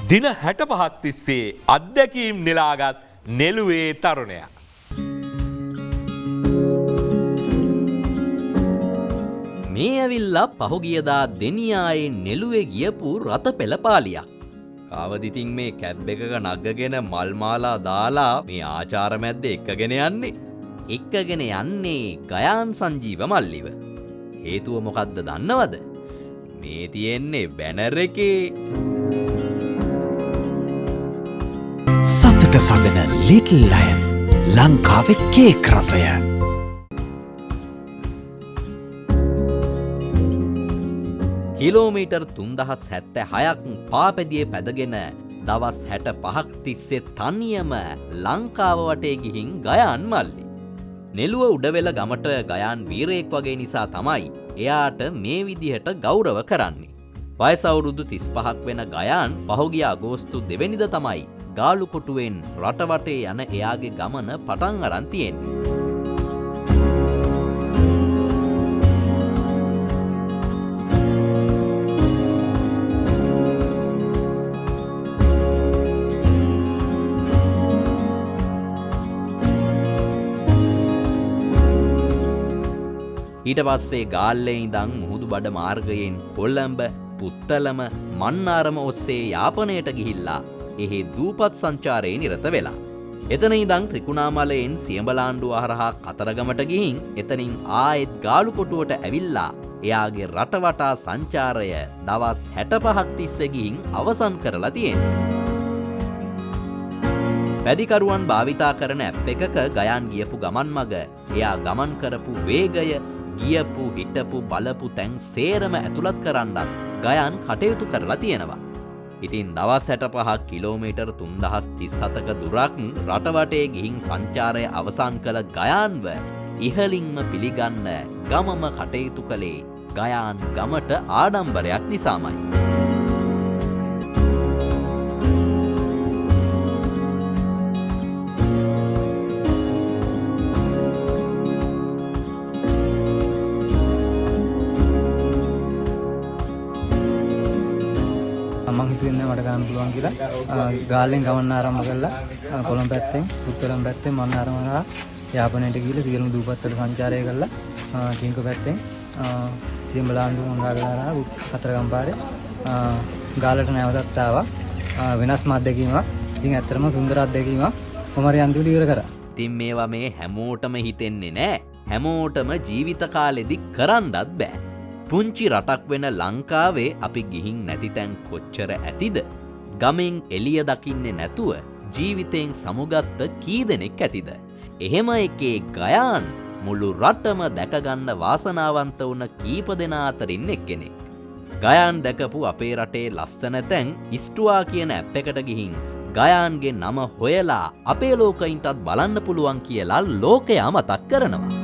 දින 65ක් තිස්සේ අත්දැකීම් නෙලාගත් නෙළුවේ තරුණයා. මේ ඇවිල්ලා පහුගියදා දෙනියායේ නෙළුවේ ගියපු රත පෙළ පාලියක්. කාවදිතින් මේ කැබ් එකක නගගෙන මල් මාලා දාලා මේ ආචාර මැද්ද එක්කගෙන යන්නේ. එක්කගෙන යන්නේ ගයාන් සංජීව මල්ලිව. හේතුව මොකද්ද දන්නවද? මේ තියෙන්නේ බැනර් එකේ. සතුට සඳන ලිටල් ලයන් ලංකාවේ කේක් රසය. කිලෝමීටර් 3076ක් පාපැදියේ පැදගෙන දවස් 65ක් තිස්සේ තනියම ලංකාව වටේ ගිහින් ගයාන් මල්ලි. නෙළුව උඩවෙල ගමට ගයාන් වීරයෙක් වගේ නිසා තමයි එයාට මේ විදිහට ගෞරව කරන්නේ. වයස අවුරුදු 35ක් වෙන ගයාන් පහුගිය අගෝස්තු 2 වෙනිදා තමයි ගාලුකොටුවෙන් රටවටේ යන එයාගේ ගමන පටන් අරන් තියෙන්නේ. ඊට පස්සේ ගාල්ලේ ඉඳන් මුහුදු බඩ මාර්ගයෙන් කොළඹ, පුත්තලම, මන්නාරම ඔස්සේ යාපනයට ගිහිල්ලා එහි දූපත් සංචාරයේ නිරත වෙලා. එතන ඉඳන් ත්‍රිකුණාමලයෙන් සියඹලාණ්ඩුව හරහා කතරගමට ගිහින් එතනින් ආයෙත් ගාලුකොටුවට ඇවිල්ලා එයාගේ රටවටා සංචාරය දවස් 65ක් තිස්සේ ගිහින් අවසන් කරලා තියෙනවා. වැඩිකරුවන් භාවිතා කරන ඇප් එකක ගයාන් ගියපු ගමන් මග එයා ගමන් කරපු වේගය ගියපු හිටපු බලපු තැන් සේරම ඇතුළත් කරන්නත් ගයාන් කටයුතු කරලා තියෙනවා. ඉතින් දවස් 65ක් කිලෝමීටර් 3037ක දුරක් රටවටේ ගිහින් සංචාරය අවසන් කළ ගයාන්ව ඉහළින්ම පිළිගන්න ගමම කටයුතු කළේ ගයාන් ගමට ආඩම්බරයක් නිසාමයි. මම හිතුවේ මට ගන්න පුළුවන් කියලා ගාල්ලෙන් ගමන් ආරම්භ කළා කොළඹ පැත්තෙන් උත්තරම් පැත්තෙන් මන්නාරම හරහා යාපනයට ගිහලා සියලුම දූපත්වල සංචාරය කළා කිංක පැත්තෙන් සියඹලාණ්ඩුව මොණරාගල හරහා කතරගම පාරේ ගාල්ලට නැවතත් ආවා වෙනස්ම අත්දැකීමක්. ඉතින් ඇත්තටම සුන්දර අත්දැකීමක්. කොහමරි අන්තිමට ඉවර කරා. ඉතින් මේවා මේ හැමෝටම හිතෙන්නේ නැහැ. හැමෝටම ජීවිත කාලෙදි කරන්නත් බෑ. පුංචි රටක් වෙන ලංකාවේ අපි ගිහින් නැති තැන් කොච්චර ඇතිද? ගමෙන් එළිය දකින්නේ නැතුව ජීවිතයෙන් සමුගත්ත කී දෙනෙක් ඇතිද? එහෙම එකේ ගයාන් මුළු රටම දැකගන්න වාසනාවන්ත වුණ කීප දෙනා අතරින් එක්කෙනෙක්. ගයාන් දැකපු අපේ රටේ ලස්සන තැන් ඉස්ටුවා කියන ඇප් එකට ගිහින් ගයාන්ගේ නම හොයලා අපේ ලෝකයින්ටත් බලන්න පුළුවන් කියලා ලෝකයා මතක් කරනවා.